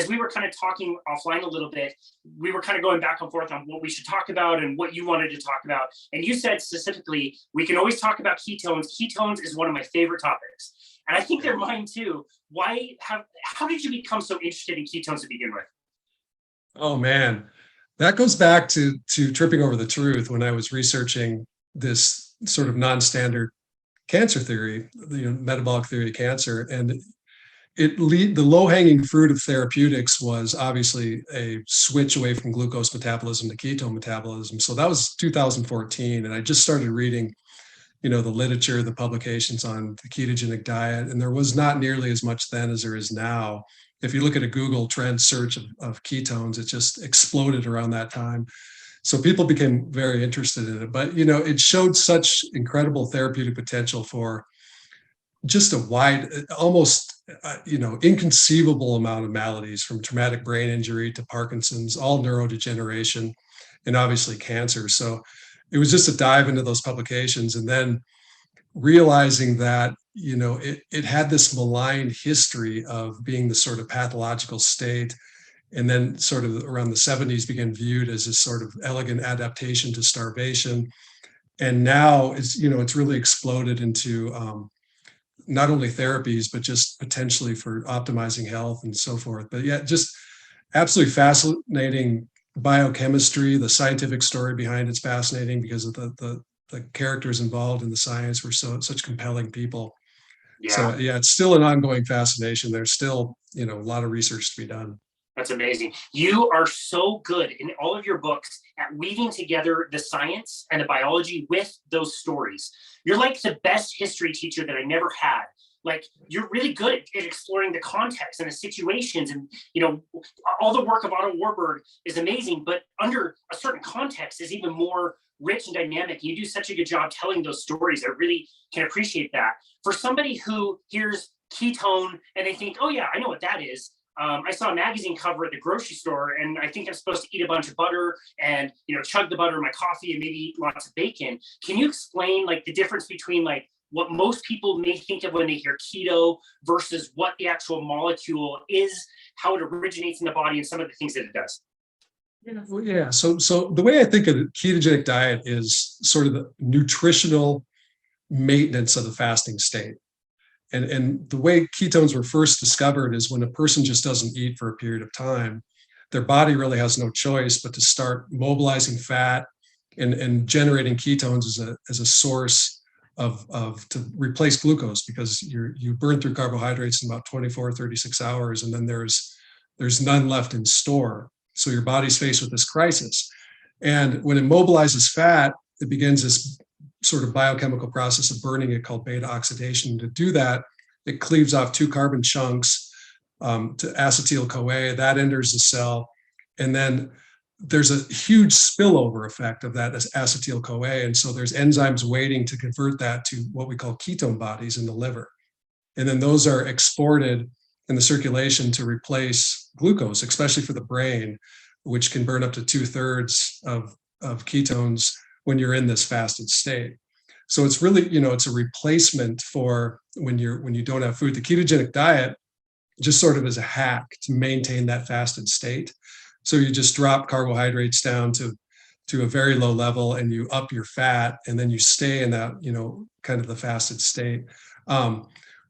as we were kind of talking offline a little bit, we were kind of going back and forth on what we should talk about and what you wanted to talk about. And you said specifically, we can always talk about ketones. Ketones is one of my favorite topics. And I think they're mine too. How did you become so interested in ketones to begin with? Oh man, that goes back to tripping over the truth when I was researching this sort of non-standard cancer theory, metabolic theory of cancer, and the low-hanging fruit of therapeutics was obviously a switch away from glucose metabolism to ketone metabolism. So that was 2014, and I just started reading, the literature, the publications on the ketogenic diet, and there was not nearly as much then as there is now. If you look at a Google trend search of ketones, it just exploded around that time. So people became very interested in it. But, it showed such incredible therapeutic potential for just a wide, almost, inconceivable amount of maladies, from traumatic brain injury to Parkinson's, all neurodegeneration, and obviously cancer. So it was just a dive into those publications, and then realizing that it had this malign history of being the sort of pathological state, and then sort of around the 70s began viewed as this sort of elegant adaptation to starvation. And now it's really exploded into not only therapies, but just potentially for optimizing health and so forth. But yeah, just absolutely fascinating biochemistry. The scientific story behind it's fascinating because of the characters involved in the science were such compelling people. Yeah. So yeah, it's still an ongoing fascination. There's still, a lot of research to be done. That's amazing. You are so good in all of your books at weaving together the science and the biology with those stories. You're like the best history teacher that I never had. Like, you're really good at exploring the context and the situations, and all the work of Otto Warburg is amazing, but under a certain context is even more rich and dynamic. You do such a good job telling those stories. I really can appreciate that. For somebody who hears ketone and they think, oh yeah, I know what that is. I saw a magazine cover at the grocery store, and I think I'm supposed to eat a bunch of butter and chug the butter in my coffee and maybe eat lots of bacon. Can you explain the difference between what most people may think of when they hear keto versus what the actual molecule is, how it originates in the body, and some of the things that it does? Yeah. So the way I think of the ketogenic diet is sort of the nutritional maintenance of the fasting state. And the way ketones were first discovered is when a person just doesn't eat for a period of time, their body really has no choice but to start mobilizing fat and generating ketones as a source to replace glucose, because you burn through carbohydrates in about 24, 36 hours, and then there's none left in store. So your body's faced with this crisis. And when it mobilizes fat, it begins this sort of biochemical process of burning it called beta oxidation. To do that, it cleaves off 2 carbon chunks to acetyl-CoA. That enters the cell. And then there's a huge spillover effect of that as acetyl-CoA. And so there's enzymes waiting to convert that to what we call ketone bodies in the liver. And then those are exported in the circulation to replace glucose, especially for the brain, which can burn up to 2/3 of ketones when you're in this fasted state. So it's really, it's a replacement for when you don't have food. The ketogenic diet just sort of is a hack to maintain that fasted state. So you just drop carbohydrates down to a very low level, and you up your fat, and then you stay in that, kind of the fasted state.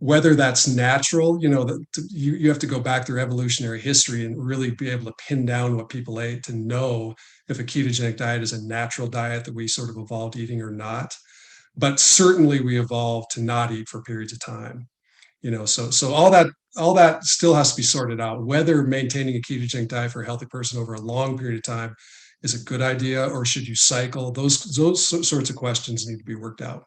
Whether that's natural, you have to go back through evolutionary history and really be able to pin down what people ate to know if a ketogenic diet is a natural diet that we sort of evolved eating or not. But certainly we evolved to not eat for periods of time. So all that still has to be sorted out, whether maintaining a ketogenic diet for a healthy person over a long period of time is a good idea, or should you cycle. Those sorts of questions need to be worked out.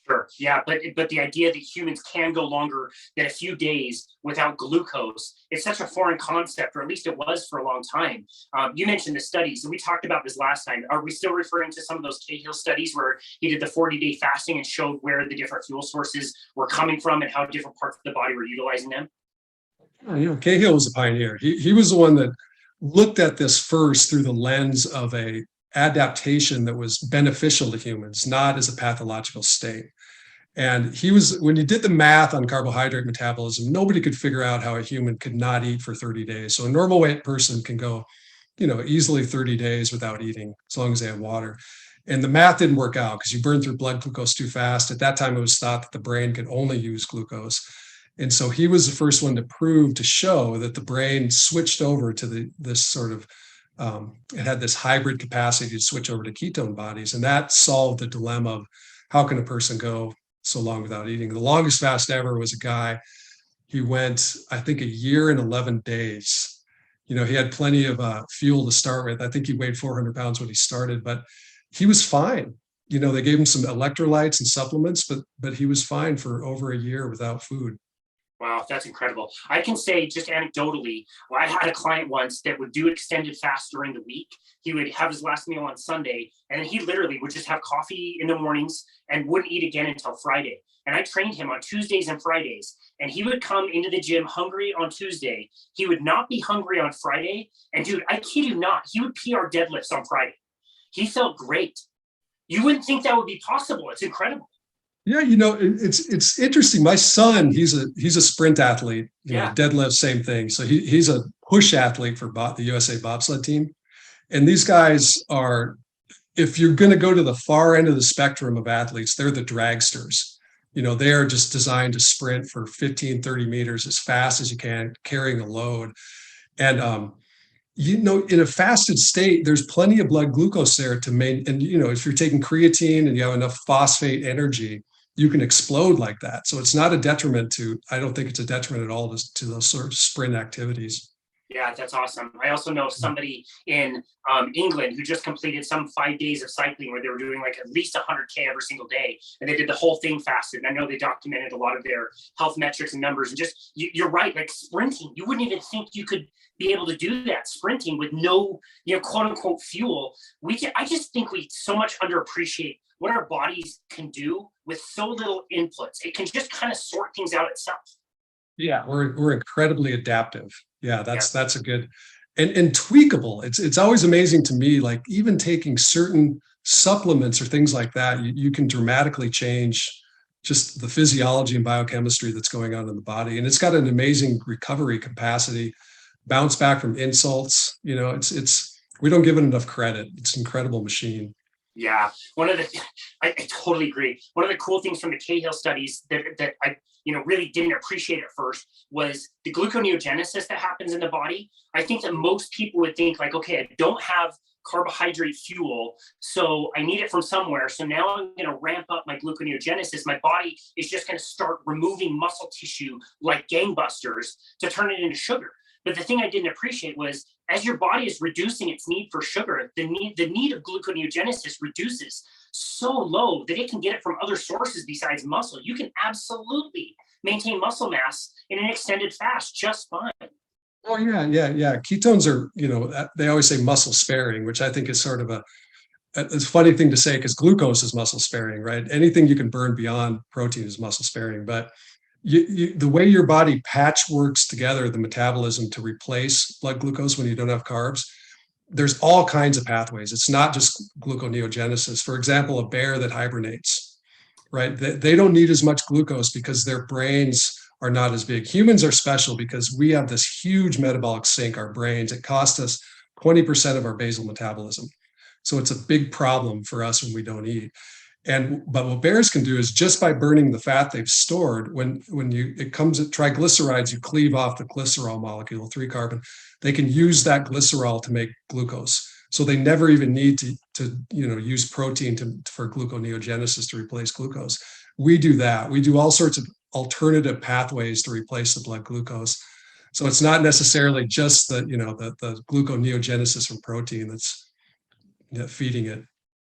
Sure. Yeah, but the idea that humans can go longer than a few days without glucose is such a foreign concept, or at least it was for a long time. You mentioned the studies, and we talked about this last time. Are we still referring to some of those Cahill studies where he did the 40-day fasting and showed where the different fuel sources were coming from and how different parts of the body were utilizing them? Cahill was a pioneer. He was the one that looked at this first through the lens of a adaptation that was beneficial to humans, not as a pathological state. And he was, when you did the math on carbohydrate metabolism, nobody could figure out how a human could not eat for 30 days. So a normal weight person can go, easily 30 days without eating as long as they have water. And the math didn't work out because you burn through blood glucose too fast. At that time, it was thought that the brain could only use glucose. And so he was the first one to show that the brain switched over to this sort of, it had this hybrid capacity to switch over to ketone bodies. And that solved the dilemma of how can a person go so long without eating. The longest fast ever was a guy, he went, I think, a year and 11 days. He had plenty of fuel to start with. I think he weighed 400 pounds when he started, but he was fine. They gave him some electrolytes and supplements, but he was fine for over a year without food. Wow, that's incredible. I can say just anecdotally, I had a client once that would do extended fast during the week. He would have his last meal on Sunday, and then he literally would just have coffee in the mornings and wouldn't eat again until Friday. And I trained him on Tuesdays and Fridays, and he would come into the gym hungry on Tuesday. He would not be hungry on Friday. And dude, I kid you not, he would PR deadlifts on Friday. He felt great. You wouldn't think that would be possible. It's incredible. Yeah, it's interesting. My son, he's a sprint athlete. Yeah. Deadlift, same thing. So he's a push athlete for the USA bobsled team. And these guys are, if you're going to go to the far end of the spectrum of athletes, they're the dragsters. They are just designed to sprint for 15, 30 meters as fast as you can, carrying a load. And in a fasted state, there's plenty of blood glucose there to maintain. And if you're taking creatine and you have enough phosphate energy, you can explode like that. So it's not a detriment I don't think it's a detriment at all to those sort of sprint activities. Yeah, that's awesome. I also know somebody in England who just completed some 5 days of cycling where they were doing like at least 100K every single day. And they did the whole thing fasted. And I know they documented a lot of their health metrics and numbers. And just, you're right, like sprinting, you wouldn't even think you could be able to do that, sprinting with no, quote unquote fuel. I just think we so much underappreciate what our bodies can do with so little inputs. It can just kind of sort things out itself. Yeah, we're incredibly adaptive. Yeah, that's a good and tweakable. It's always amazing to me, like even taking certain supplements or things like that, you can dramatically change just the physiology and biochemistry that's going on in the body. And it's got an amazing recovery capacity, bounce back from insults. It's we don't give it enough credit. It's an incredible machine. Yeah, I totally agree. One of the cool things from the Cahill studies that I really didn't appreciate at first was the gluconeogenesis that happens in the body. I think that most people would think like, okay, I don't have carbohydrate fuel, so I need it from somewhere. So now I'm going to ramp up my gluconeogenesis. My body is just going to start removing muscle tissue like gangbusters to turn it into sugar. But the thing I didn't appreciate was as your body is reducing its need for sugar, the need of gluconeogenesis reduces so low that it can get it from other sources besides muscle. You can absolutely maintain muscle mass in an extended fast just fine. Oh yeah. Ketones are, they always say muscle sparing, which I think is sort of it's a funny thing to say because glucose is muscle sparing, right? Anything you can burn beyond protein is muscle sparing, but the way your body patchworks together the metabolism to replace blood glucose when you don't have carbs, there's all kinds of pathways. It's not just gluconeogenesis. For example, a bear that hibernates, right? They don't need as much glucose because their brains are not as big. Humans are special because we have this huge metabolic sink, our brains. It costs us 20% of our basal metabolism. So it's a big problem for us when we don't eat. But what bears can do is just by burning the fat they've stored, when it comes at triglycerides, you cleave off the glycerol molecule, 3-carbon. They can use that glycerol to make glucose. So they never even need to use protein for gluconeogenesis to replace glucose. We do that. We do all sorts of alternative pathways to replace the blood glucose. So it's not necessarily just the gluconeogenesis from protein that's feeding it.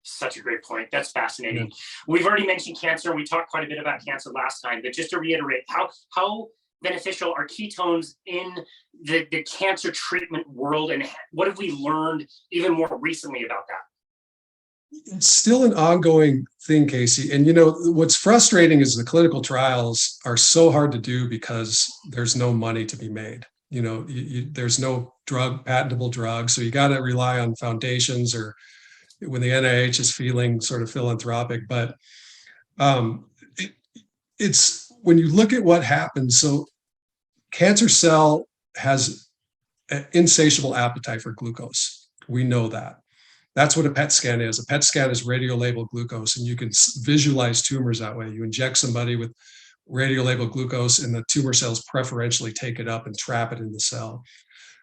Such a great point. That's fascinating. Yeah. We've already mentioned cancer. We talked quite a bit about cancer last time, but just to reiterate, how beneficial are ketones in the cancer treatment world, and what have we learned even more recently about that? It's still an ongoing thing, Casey. And what's frustrating is the clinical trials are so hard to do because there's no money to be made. There's no patentable drug, so you got to rely on foundations or when the NIH is feeling sort of philanthropic. But it's when you look at what happens. So cancer cell has an insatiable appetite for glucose. We know that. That's what a PET scan is. A PET scan is radiolabeled glucose, and you can visualize tumors that way. You inject somebody with radiolabeled glucose, and the tumor cells preferentially take it up and trap it in the cell.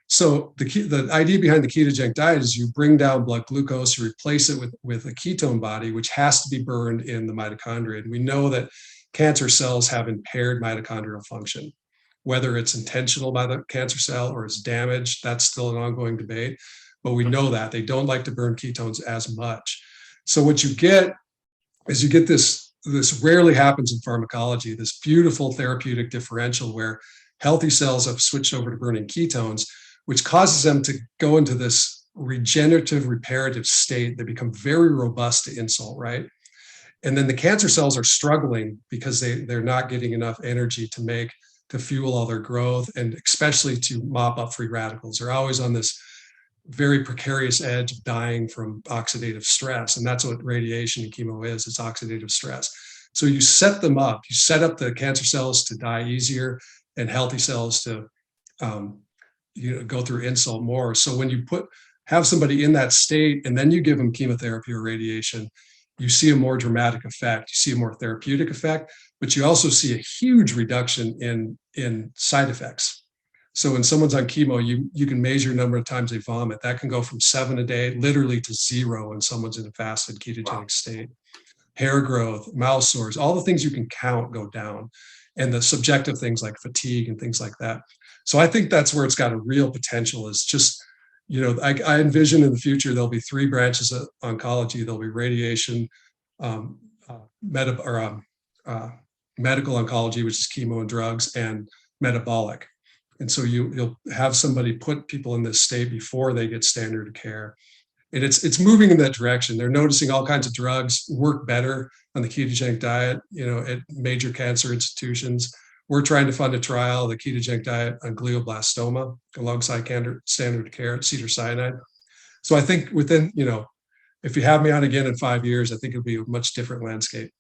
So the idea behind the ketogenic diet is you bring down blood glucose, you replace it with a ketone body, which has to be burned in the mitochondria. And we know that cancer cells have impaired mitochondrial function. Whether it's intentional by the cancer cell or it's damaged, that's still an ongoing debate. But we know that they don't like to burn ketones as much. So what you get is you get this rarely happens in pharmacology, this beautiful therapeutic differential where healthy cells have switched over to burning ketones, which causes them to go into this regenerative, reparative state. They become very robust to insult, right? And then the cancer cells are struggling because they're not getting enough energy to fuel all their growth, and especially to mop up free radicals. They're always on this very precarious edge of dying from oxidative stress. And that's what radiation and chemo is. It's oxidative stress. So you set them up. You set up the cancer cells to die easier and healthy cells to go through insult more. So when you have somebody in that state and then you give them chemotherapy or radiation, you see a more dramatic effect. You see a more therapeutic effect, but you also see a huge reduction in side effects. So when someone's on chemo, you can measure the number of times they vomit. That can go from 7 a day, literally, to 0 when someone's in a fasted ketogenic state. Hair growth, mouth sores, all the things you can count go down, and the subjective things like fatigue and things like that. So I think that's where it's got a real potential. Is just, I envision in the future there'll be 3 branches of oncology. There'll be radiation, medical oncology, which is chemo and drugs, and metabolic. And so you'll have somebody put people in this state before they get standard of care. And it's moving in that direction. They're noticing all kinds of drugs work better on the ketogenic diet, at major cancer institutions. We're trying to fund a trial, the ketogenic diet on glioblastoma, alongside standard of care at Cedars-Sinai. So I think within, if you have me on again in 5 years, I think it'll be a much different landscape.